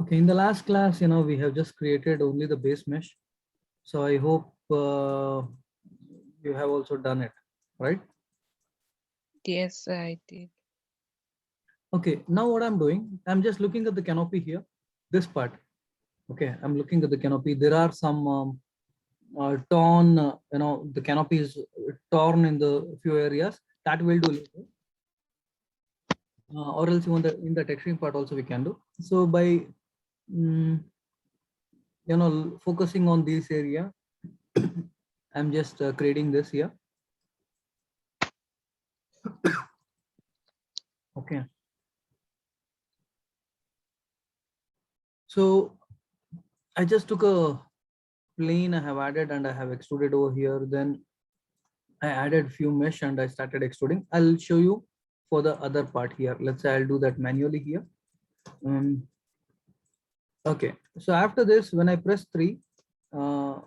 Okay, in the last class, we have just created only the base mesh. So I hope you have also done it, right? Yes, I did. Okay, now what I'm doing, I'm just looking at the canopy here, this part. Okay, I'm looking at the canopy. There are some torn, the canopy is torn in the few areas. That will do later. Or else even in the texturing part also we can do. So by, mm, focusing on this area, I'm just creating this here. Okay. So I just took a plane I have added and I have extruded over here. Then I added few mesh and I started extruding. I'll show you for the other part here. Let's say I'll do that manually here. Okay. So after this, when I press 3, uh,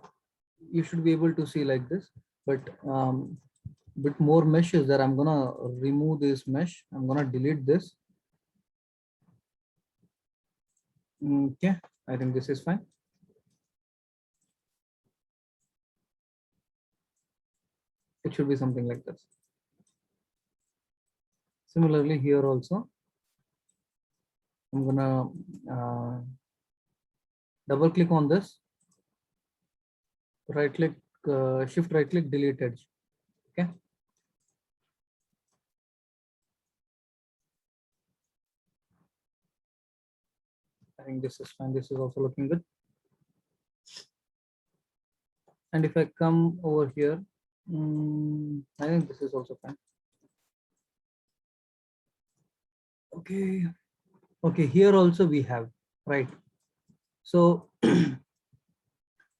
you should be able to see like this. But bit more mesh is there. I'm gonna remove this mesh. I'm gonna delete this. Okay. I think this is fine. It should be something like this. Similarly here also, I'm gonna double click on this, right click, shift right click, delete edge. Okay. I think this is fine. This is also looking good. And if I come over here, I think this is also fine. Okay. Okay. Here also we have, right. So,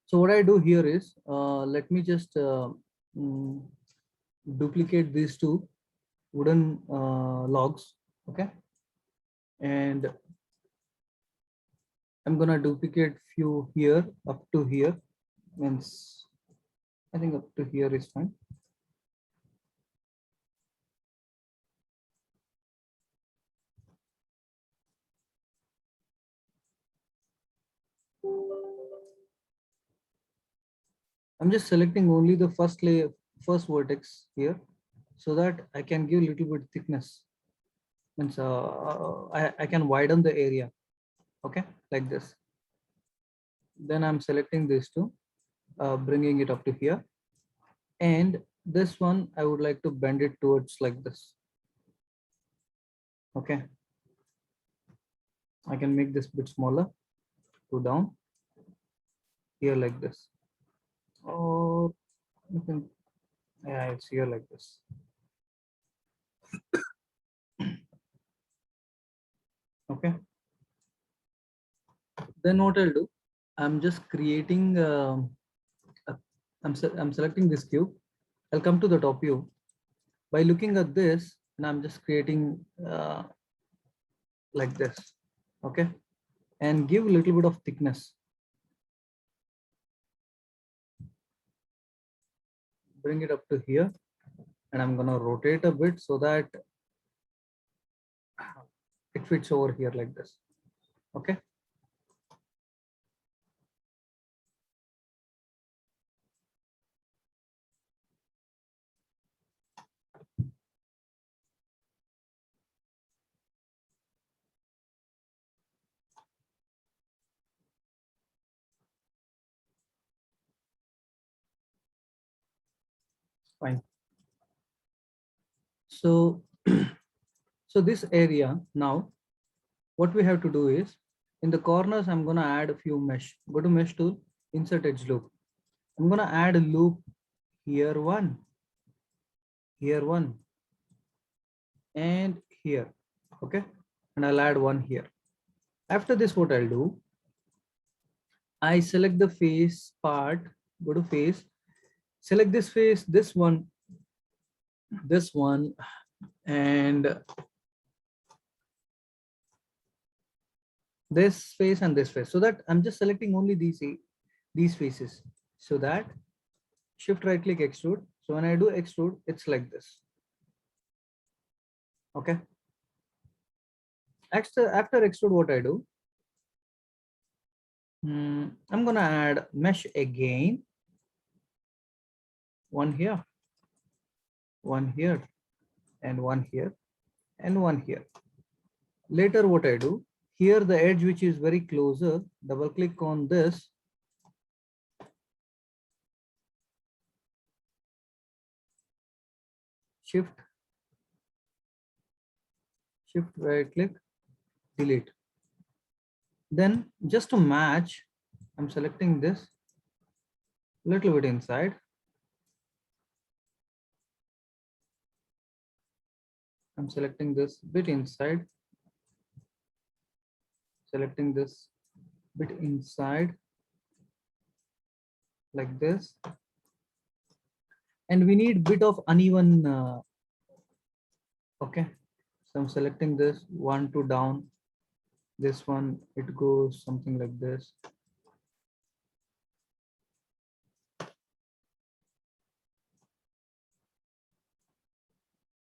so what I do here is, let me just mm, duplicate these two wooden logs. Okay. And I'm gonna duplicate few here up to here. Means I think up to here is fine. I'm just selecting only the first layer, first vertex here, so that I can give a little bit thickness. Means I can widen the area. Okay, like this. Then I'm selecting these two, bringing it up to here. And this one, I would like to bend it towards like this. Okay. I can make this bit smaller, go down here like this. Or you can, yeah, it's here like this. Okay. Then what I'll do, I'm just creating, I'm selecting this cube. I'll come to the top view. By looking at this, and I'm just creating like this. Okay. And give a little bit of thickness. Bring it up to here. And I'm going to rotate a bit so that it fits over here like this. Okay. Fine. So, so this area now, what we have to do is in the corners, I'm going to add a few mesh. Go to mesh tool, insert edge loop. I'm going to add a loop here one, and here. Okay. And I'll add one here. After this, what I'll do, I select the face part, go to face, select this face, this one, and this face and this face. So that I'm just selecting only these faces. So that shift right click extrude. So when I do extrude, it's like this. Okay. After extrude, what I do, I'm gonna add mesh again. One here, one here, and one here, and one here. Later, what I do, here the edge which is very closer, double click on this. Shift, right click, delete. Then just to match, I'm selecting this little bit inside. I'm selecting this bit inside, selecting this bit inside like this. And we need bit of uneven, okay. So I'm selecting this 1, 2 down. This one, it goes something like this.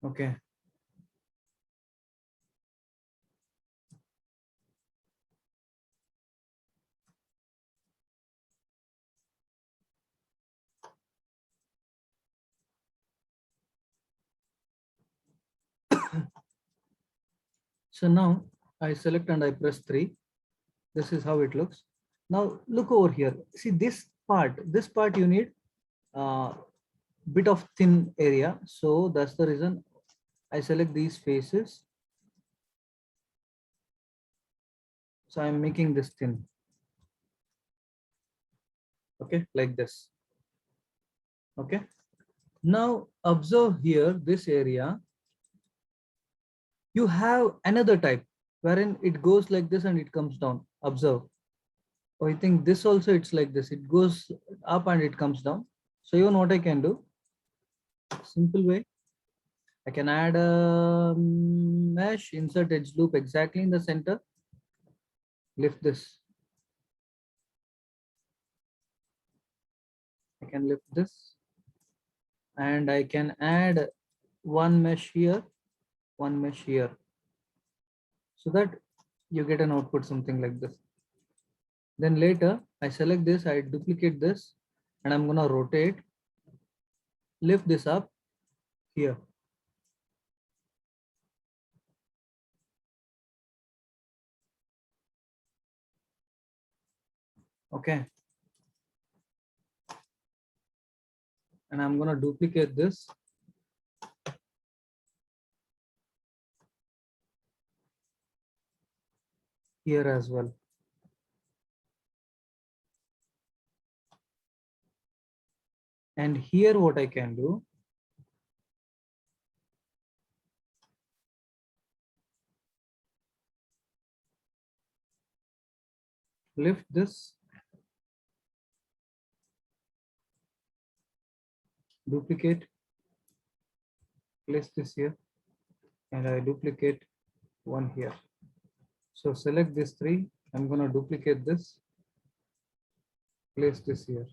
Okay. So now I select and I press 3. This is how it looks. Now look over here. See this part you need bit of thin area. So that's the reason I select these faces. So I'm making this thin. Okay, like this. Okay. Now observe here, this area. You have another type wherein it goes like this and it comes down. Observe. Oh, I think this also it's like this. It goes up and it comes down. So even what I can do, simple way, I can add a mesh, insert edge loop exactly in the center, lift this. I can lift this and I can add one mesh here, one mesh here, so that you get an output something like this. Then later I select this, I duplicate this, and I'm gonna rotate, lift this up here. Okay. And I'm gonna duplicate this. Here as well. And here what I can do, lift this, duplicate, place this here, and I duplicate one here. So select these 3, I'm gonna duplicate this, place this here.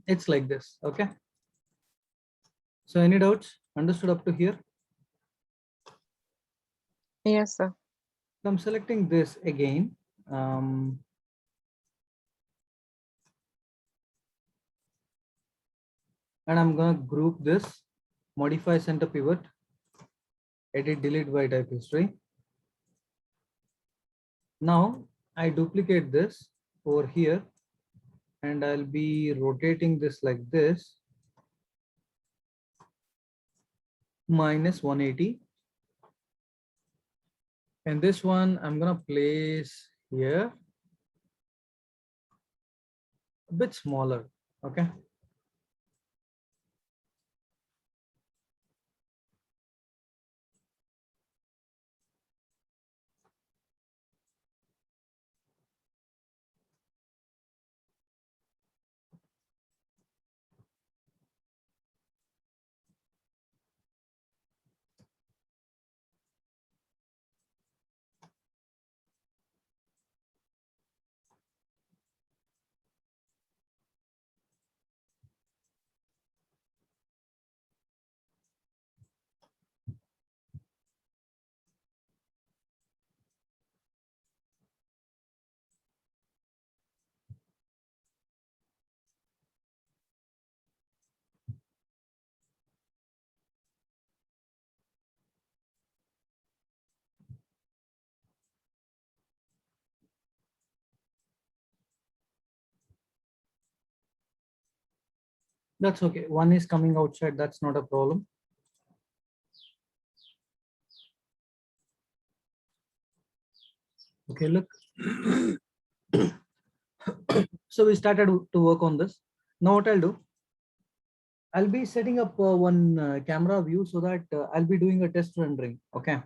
It's like this, okay? So any doubts? Understood up to here? Yes, sir. So I'm selecting this again. And I'm gonna group this, modify center pivot, edit, delete by type history. Now I duplicate this over here and I'll be rotating this like this, minus 180. And this one I'm gonna place here a bit smaller. Okay. That's okay. One is coming outside. That's not a problem. Okay, look. So we started to work on this. Now what I'll do, I'll be setting up one camera view so that I'll be doing a test rendering. Okay.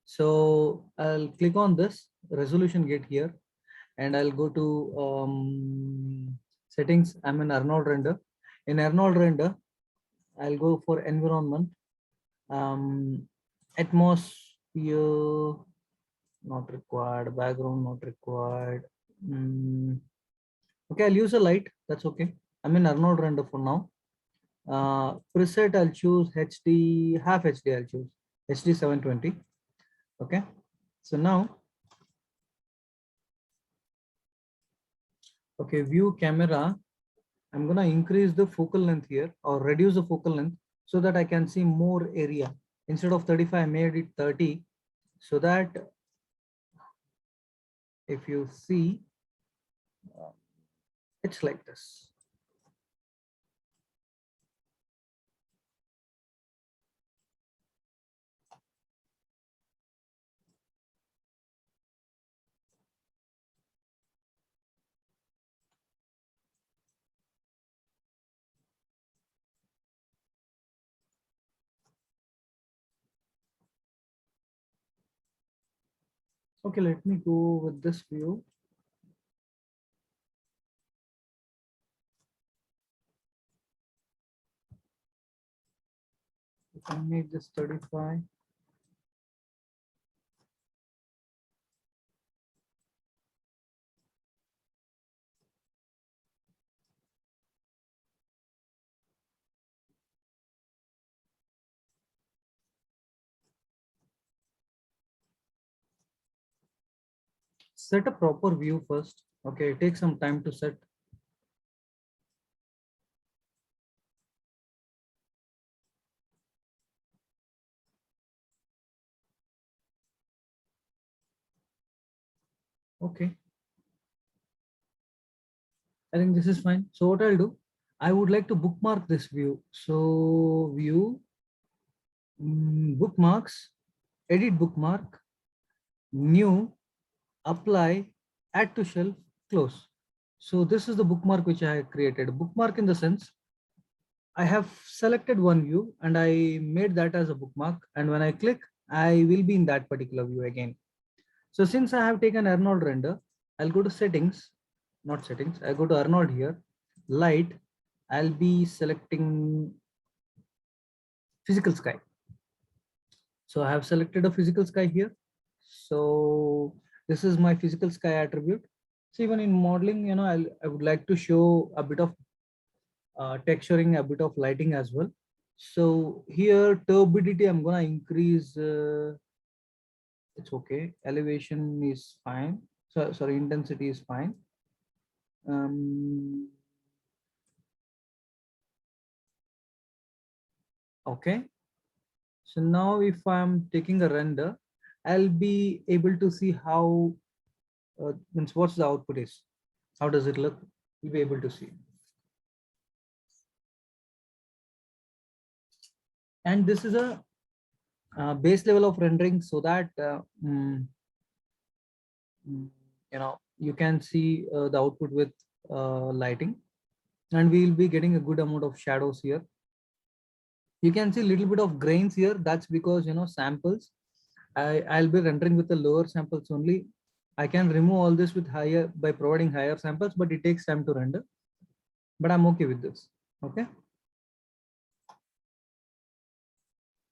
So I'll click on this resolution gate here and I'll go to settings. I'm in Arnold render. In Arnold render, I'll go for environment, atmosphere, not required, background not required. Okay, I'll use a light. That's okay. I'm in Arnold render for now. Preset, I'll choose HD, half HD, I'll choose HD 720. Okay. So now, okay, view camera. I'm gonna increase the focal length here or reduce the focal length so that I can see more area. Instead of 35, I made it 30 so that if you see, uh, it's like this. Okay, let me go with this view. You can make this 35. Set a proper view first. Okay, take some time to set. Okay, I think this is fine. So what I'll do, I would like to bookmark this view. So view, bookmarks, edit bookmark, new, apply, add to shelf, close. So this is the bookmark which I have created. Bookmark in the sense, I have selected one view and I made that as a bookmark. And when I click, I will be in that particular view again. So since I have taken Arnold render, I'll go to settings, not settings. I go to Arnold here, light. I'll be selecting physical sky. So I have selected a physical sky here. So this is my physical sky attribute. So even in modeling, I would like to show a bit of texturing, a bit of lighting as well. So here turbidity, I'm gonna increase. It's okay. Elevation is fine. So sorry, intensity is fine. Okay. So now if I'm taking a render, I'll be able to see how means what's the output is. How does it look? You'll be able to see. And this is a base level of rendering so that you can see the output with lighting, and we will be getting a good amount of shadows here. You can see a little bit of grains here. That's because, you know, samples, I'll be rendering with the lower samples only. I can remove all this with higher by providing higher samples, but it takes time to render. But I'm okay with this. Okay.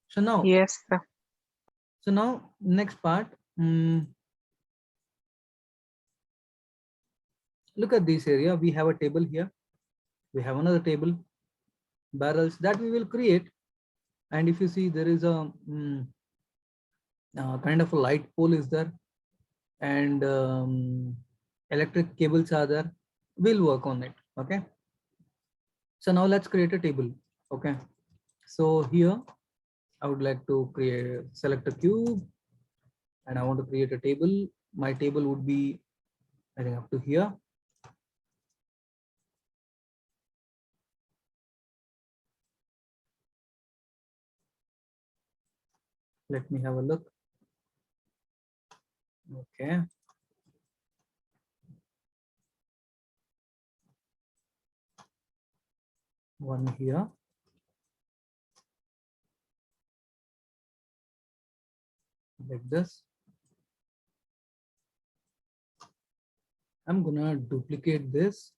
So now, Yes, sir. Next part. Look at this area. We have a table here. We have another table, barrels that we will create. And if you see, there is a kind of a light pole is there, and electric cables are there. We'll work on it. Okay. So now let's create a table. Okay. So here I would like to select a cube, and I want to create a table. My table would be, I think, up to here. Let me have a look. Okay. One here. Like this. I'm gonna duplicate this.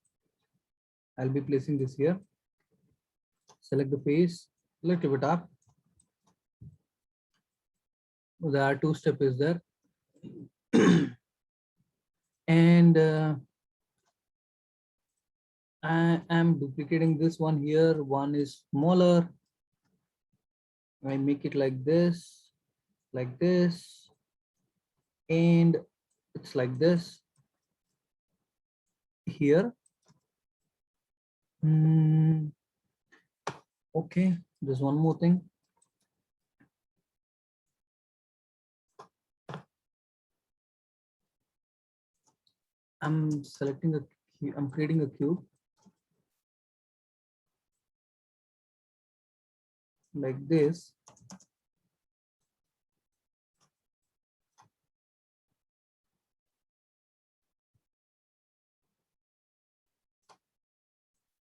I'll be placing this here. Select the face, little bit up. There are two steps is there. And I am duplicating this one here. One is smaller. I make it like this, and it's like this here. Okay, there's one more thing. I'm creating a cube like this.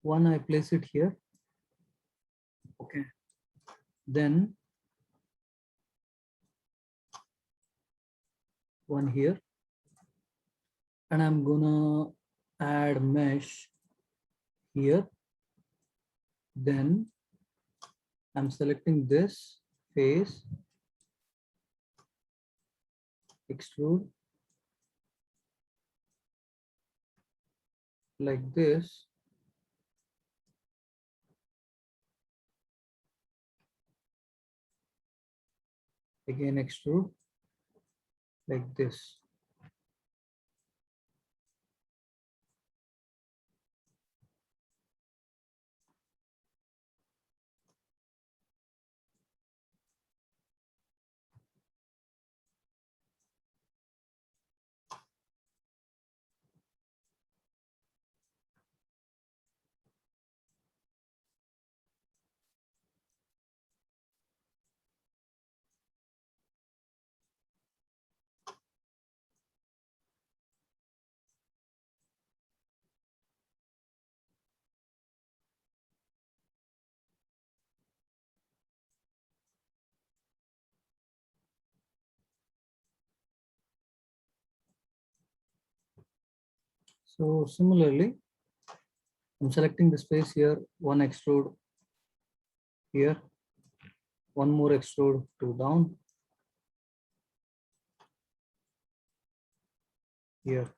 One, I place it here. Okay. Then one here. And I'm gonna add mesh here. Then I'm selecting this face, extrude like this. Again, extrude like this. So similarly, I'm selecting the space here, one extrude here, one more extrude, two down here,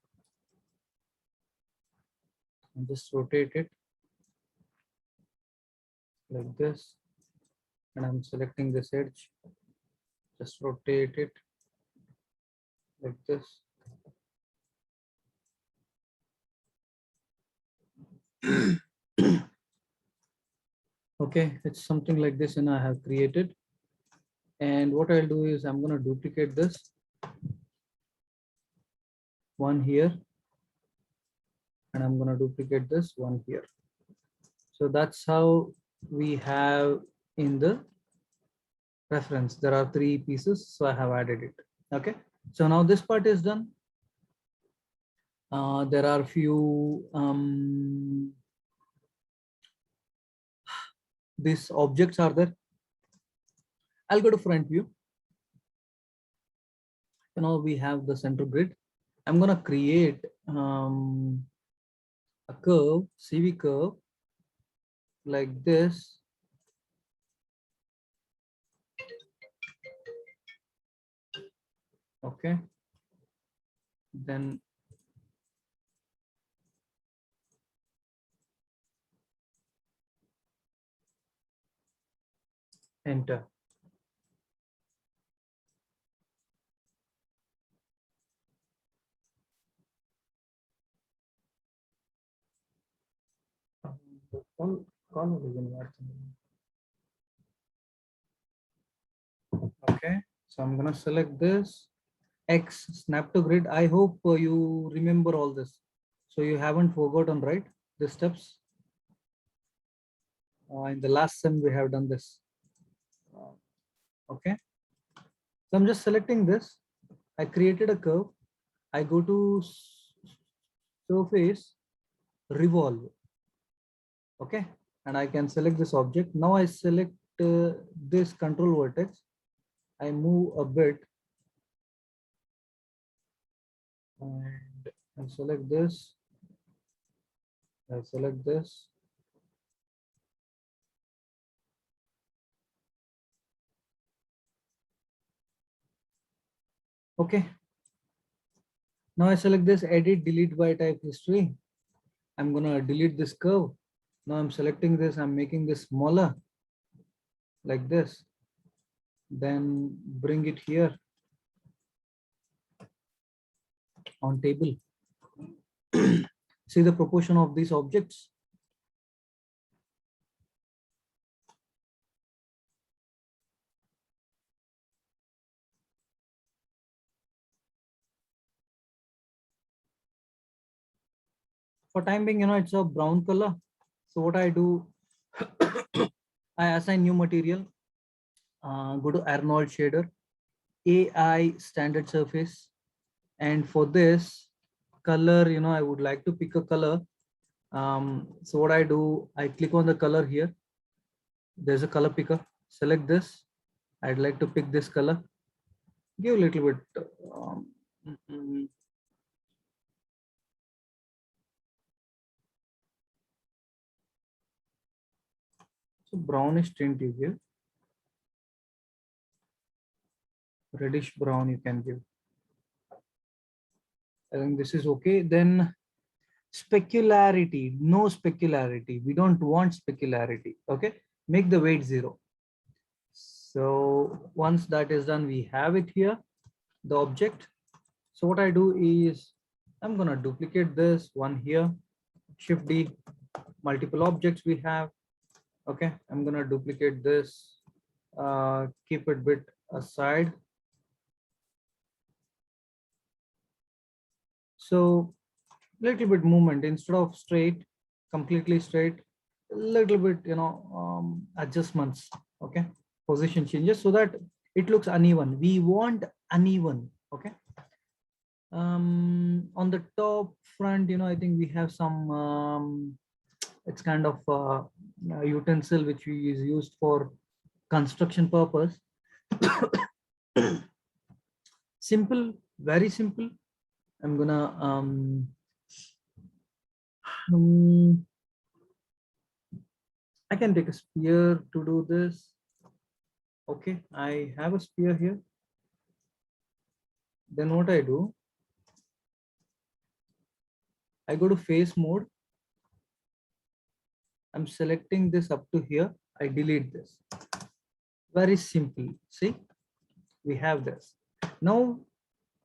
and just rotate it like this. And I'm selecting this edge, just rotate it like this. Okay, it's something like this, and I have created. And what I'll do is I'm going to duplicate this one here, and I'm going to duplicate this one here. So that's how we have in the reference. There are three pieces, so I have added it. Okay, so now this part is done. There are few these objects are there. I'll go to front view. We have the center grid. I'm gonna create a curve, CV curve, like this. Okay. Then enter. Okay, so I'm gonna select this X snap to grid. I hope you remember all this. So you haven't forgotten, right? The steps. In the last sem we have done this. Okay. So I'm just selecting this. I created a curve. I go to surface revolve. Okay. And I can select this object. Now I select this control vertex. I move a bit and I select this. I select this. Okay. Now I select this edit delete by type history. I'm gonna delete this curve. Now I'm selecting this. I'm making this smaller like this. Then bring it here on table. See the proportion of these objects. For time being, it's a brown color. So what I do, I assign new material, go to Arnold shader, AI standard surface. And for this color, I would like to pick a color. So what I do, I click on the color here. There's a color picker. Select this. I'd like to pick this color. Give a little bit. Mm, mm, so brownish tint you give. Reddish brown you can give. I think this is okay. Then specularity, no specularity. We don't want specularity. Okay. Make the weight 0. So once that is done, we have it here, the object. So what I do is I'm gonna duplicate this one here, Shift D, multiple objects we have. Okay, I'm gonna duplicate this, keep it bit aside. So little bit movement instead of straight, completely straight, little bit, adjustments. Okay, position changes so that it looks uneven. We want uneven. Okay. On the top front, I think we have some it's kind of utensil which is used for construction purpose. Simple, very simple. I'm gonna I can take a spear to do this. Okay, I have a spear here. Then what I do, I go to face mode. I'm selecting this up to here. I delete this. Very simple. See, we have this. Now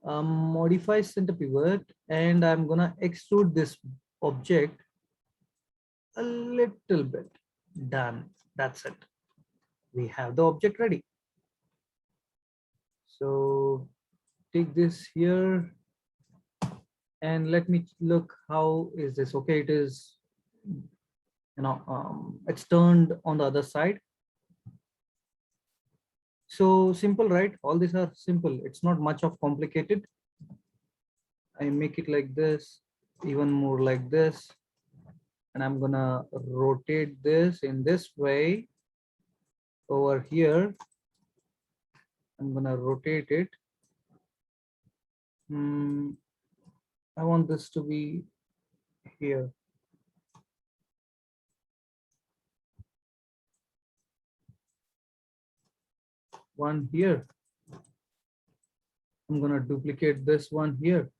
modify center pivot, and I'm gonna extrude this object a little bit. Done. That's it. We have the object ready. So take this here and let me look how is this. Okay, it is, it's turned on the other side. So simple, right? All these are simple. It's not much of complicated. I make it like this. even more like this. And I'm gonna rotate this in this way over here. I'm gonna rotate it. I want this to be here. One here. I'm gonna duplicate this one here.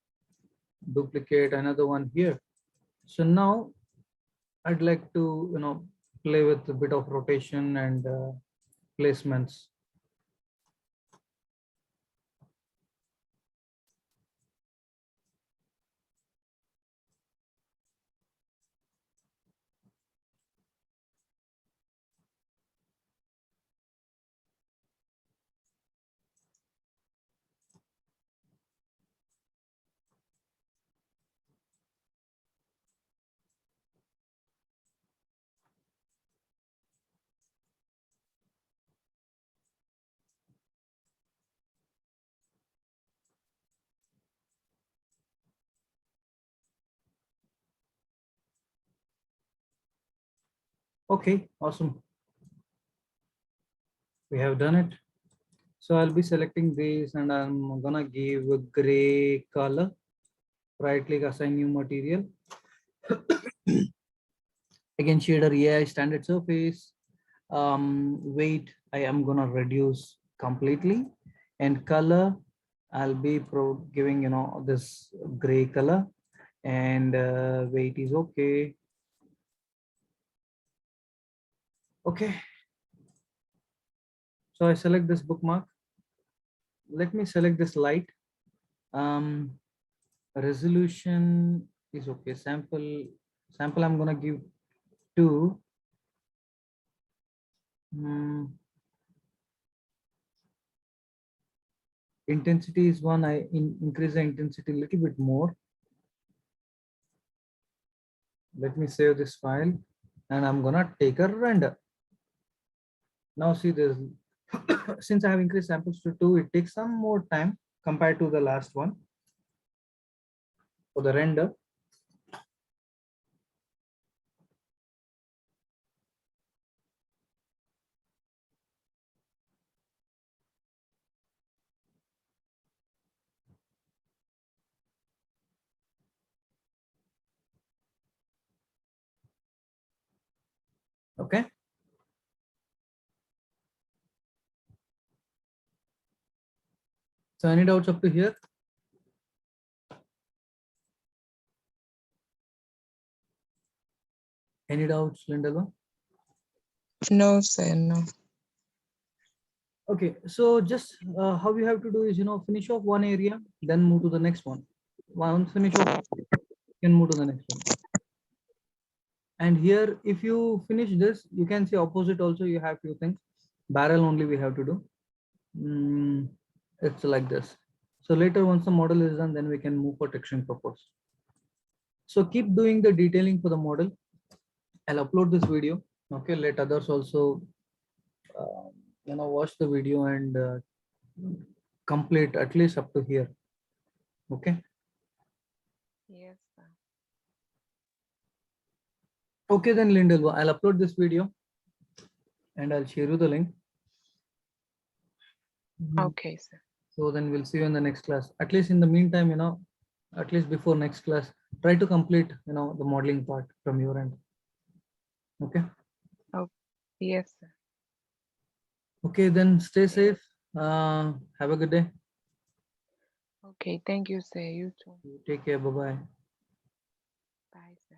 Duplicate another one here. So now I'd like to, play with a bit of rotation and placements. Okay, awesome. We have done it. So I'll be selecting these and I'm gonna give a gray color. Right click, assign new material. Again, shader AI standard surface. Weight, I am gonna reduce completely. And color, I'll be giving, this gray color. And weight is okay. Okay. So I select this bookmark. Let me select this light. Resolution is okay. Sample I'm gonna give 2. Intensity is 1. I increase the intensity a little bit more. Let me save this file and I'm gonna take a render. Now see this. Since I have increased samples to 2, it takes some more time compared to the last one for the render. Okay. So any doubts up to here? Any doubts, Linda? No, sir, no. Okay, so just how you have to do is, finish off one area, then move to the next one. Once finish off, you can move to the next one. And here, if you finish this, you can see opposite also, you have few things. Barrel only we have to do. It's like this. So later, once the model is done, then we can move for texturing purpose. So keep doing the detailing for the model. I'll upload this video. Okay, let others also, watch the video and complete at least up to here. Okay. Yes, sir. Okay, then Lindell, I'll upload this video and I'll share you the link. Okay, sir. So then we'll see you in the next class. At least in the meantime, at least before next class, try to complete, the modeling part from your end. Okay. Oh, yes, sir. Okay, then stay safe. Have a good day. Okay, thank you, sir. You too. Take care. Bye-bye. Bye, sir.